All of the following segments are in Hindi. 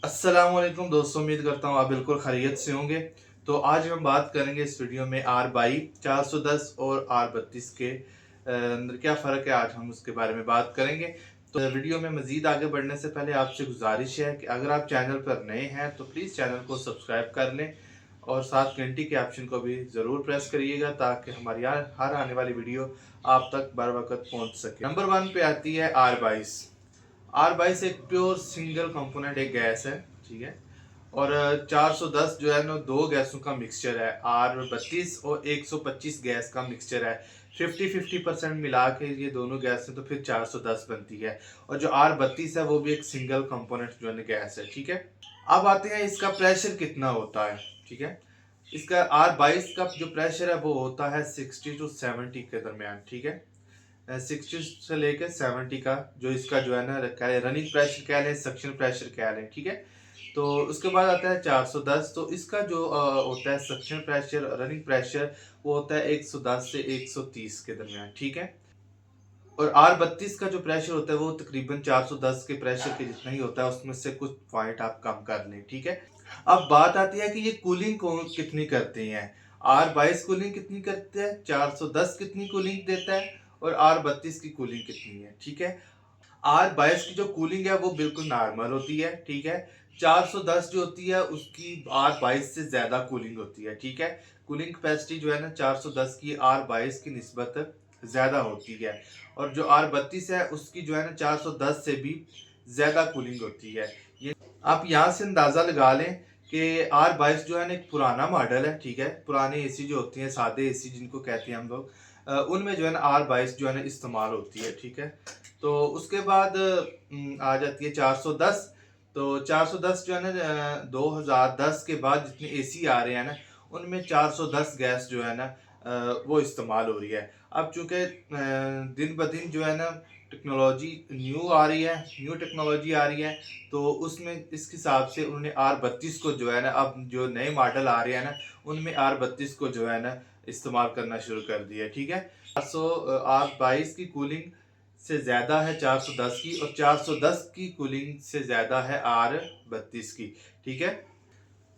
अस्सलामुअलैकुम दोस्तों, उम्मीद करता हूँ आप बिल्कुल खैरियत से होंगे। तो आज हम बात करेंगे इस वीडियो में R22 410 और R32 के अंदर क्या फ़र्क है। आज हम उसके बारे में बात करेंगे। तो वीडियो में मज़ीद आगे बढ़ने से पहले आपसे गुजारिश है कि अगर आप चैनल पर नए हैं तो प्लीज़ चैनल को सब्सक्राइब कर लें और साथ घंटी के ऑप्शन को भी ज़रूर प्रेस करिएगा ताकि हमारी हर आने वाली वीडियो आप तक बर वक्त पहुँच सके। नंबर 1 पे आती है R22। R22 एक प्योर सिंगल कंपोनेंट एक गैस है, ठीक है। और 410 जो है ना दो गैसों का मिक्सचर है। R32 और 125 गैस का मिक्सचर है। 50-50% मिला के ये दोनों गैसें तो फिर 410 बनती है। और जो R32 है वो भी एक सिंगल कंपोनेंट जो है गैस है, ठीक है। अब आते हैं इसका प्रेशर कितना होता है, ठीक है। इसका R22 का जो प्रेशर है वो होता है 60 to 70 के दरमियान, ठीक है। 60 से लेकर 70 का जो इसका जो है ना रनिंग प्रेशर कह लें, सक्शन प्रेशर कह लें, ठीक है। तो उसके बाद आता है 410। तो इसका जो होता है सक्शन प्रेशर, रनिंग प्रेशर, वो होता है 110 से 130 के दरमियान, ठीक है। और R32 का जो प्रेशर होता है वो तकरीबन 410 के प्रेशर के जितना ही होता है, उसमें से कुछ पॉइंट आप कम कर लें, ठीक है। अब बात आती है कि ये कूलिंग कितनी करती हैं। R22 कूलिंग कितनी करते हैं, 410 कितनी कूलिंग देता है और R32 की कूलिंग कितनी है, ठीक है। R22 की जो कूलिंग है वो बिल्कुल नॉर्मल होती है, ठीक है। 410 जो होती है उसकी R22 से ज़्यादा कूलिंग होती है, ठीक है। कूलिंग कैपेसिटी जो है ना 410 की R22 की निस्बत ज़्यादा होती है। और जो R32 है उसकी जो है ना 410 से भी ज़्यादा कूलिंग होती है। ये आप यहाँ से अंदाज़ा लगा लें कि R22 जो है ना एक पुराना मॉडल है, ठीक है। पुराने एसी जो होती हैं, सादे एसी जिनको कहते हैं हम लोग, उनमें जो है ना R22 जो है ना इस्तेमाल होती है, ठीक है। तो उसके बाद आ जाती है 410। तो 410 जो है ना 2010 के बाद जितने एसी आ रहे हैं ना उनमें 410 गैस जो है ना वो इस्तेमाल हो रही है। अब चूंकि दिन ब दिन जो है ना टेक्नोलॉजी न्यू आ रही है, न्यू टेक्नोलॉजी आ रही है, तो उसमें इस हिसाब से उन्होंने R32 को जो है ना, अब जो नए मॉडल आ रहे हैं ना उनमें R32 को जो है ना इस्तेमाल करना शुरू कर दिया, ठीक है। 422 की कूलिंग से ज़्यादा है 410 की, और 410 की कूलिंग से ज़्यादा है R32 की, ठीक है।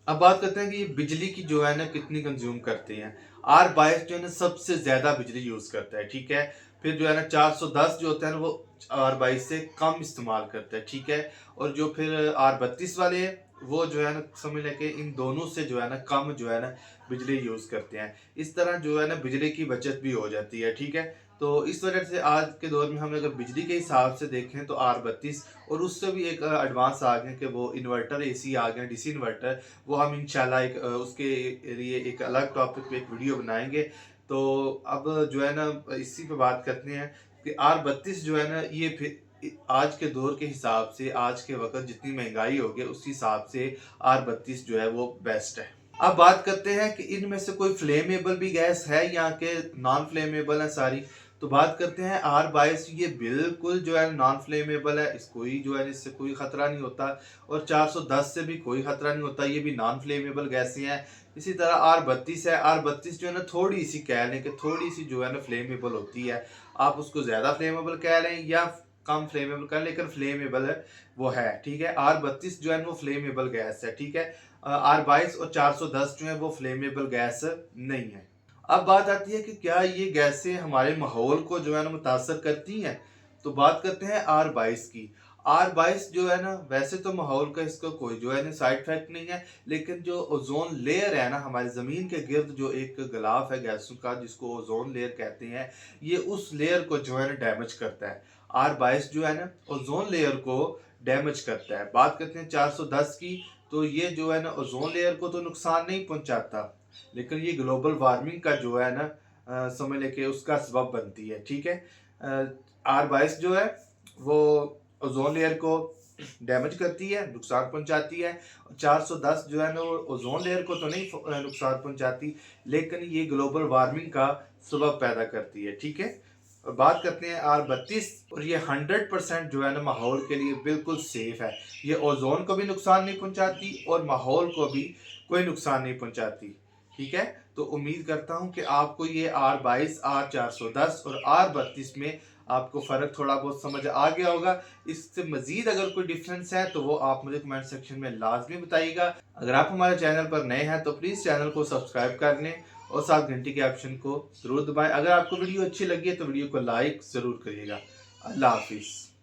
अब बात करते हैं कि ये बिजली की जो है ना कितनी कंज्यूम करते हैं। R22 जो है ना सबसे ज़्यादा बिजली यूज़ करता है, ठीक है। फिर जो है ना 410 जो होता है ना वो R22 से कम इस्तेमाल करता है, ठीक है। और जो फिर R32 वाले हैं वो जो है ना समझ लें कि इन दोनों से जो है ना कम जो है ना बिजली यूज़ करते हैं। इस तरह जो है ना बिजली की बचत भी हो जाती है, ठीक है। तो इस वजह से आज के दौर में हम अगर बिजली के हिसाब से देखें तो R32, और उससे भी एक एडवांस आ गए कि वो इन्वर्टर एसी आ गए, डीसी इन्वर्टर। वो हम इंशाल्लाह एक उसके लिए एक अलग टॉपिक पे एक वीडियो बनाएंगे। तो अब जो है ना इसी पे बात करते हैं कि R32 जो है ना ये फिर आज के दौर के हिसाब से, आज के वक्त जितनी महंगाई हो गई उस हिसाब से R32 जो है वो बेस्ट है। अब बात करते हैं कि इनमें से कोई फ्लेमेबल भी गैस है या कि नॉन फ्लेमेबल है सारी। तो बात करते हैं R22, ये बिल्कुल जो है नॉन फ्लेमेबल है, इसको ही जो है इससे कोई खतरा नहीं होता। और 410 से भी कोई खतरा नहीं होता, ये भी नॉन फ्लेमेबल गैसें हैं। इसी तरह R32 है। R32 जो है ना थोड़ी सी कह लें कि थोड़ी सी जो है ना फ्लेमेबल होती है। आप उसको ज़्यादा फ्लेमेबल कह लें या कम फ्लेमेबल कह, लेकिन फ्लेमेबल है वो है, ठीक है। R32 जो है वो फ्लेमेबल गैस है, ठीक है। R22 और 410 जो है वो फ्लेमेबल गैस नहीं है। अब बात आती है कि क्या ये गैसें हमारे माहौल को जो है ना मुतासर करती हैं। तो बात करते हैं R22 की। R22 जो है ना वैसे तो माहौल का इसका कोई जो है ना साइड इफेक्ट नहीं है, लेकिन जो ओजोन लेयर है ना हमारी ज़मीन के गिर्द जो एक गिलाफ है गैसों का जिसको ओजोन लेयर कहते हैं, ये उस लेयर को जो है ना डैमेज करता है। R22 जो है ना ओजोन लेयर को डैमेज करता है। बात करते हैं 410 की। तो ये जो है ना ओजोन लेयर को तो नुकसान नहीं पहुंचाता, लेकिन ये ग्लोबल वार्मिंग का जो है ना समझ लेके उसका सबब बनती है, ठीक है। R22 जो है वो ओजोन लेयर को डैमेज करती है, नुकसान पहुंचाती है। 410 जो है ना वो ओजोन लेयर को तो नहीं नुकसान पहुंचाती, लेकिन ये ग्लोबल वार्मिंग का सबब पैदा करती है, ठीक है। और बात करते हैं R32, और ये 100% जो है ना माहौल के लिए बिल्कुल सेफ है। ये ओजोन को भी नुकसान नहीं पहुंचाती और माहौल को भी कोई नुकसान नहीं पहुंचाती, ठीक है। तो उम्मीद करता हूं कि आपको ये R22, R410 और R32 में आपको फ़र्क थोड़ा बहुत समझ आ गया होगा। इससे मज़ीद अगर कोई डिफरेंस है तो वो आप मुझे कमेंट सेक्शन में लाजमी बताइएगा। अगर आप हमारे चैनल पर नए हैं तो प्लीज़ चैनल को सब्सक्राइब कर लें और साथ घंटी के ऑप्शन को ज़रूर दबाएं। अगर आपको वीडियो अच्छी लगी है तो वीडियो को लाइक ज़रूर करिएगा। अल्लाह हाफिज़।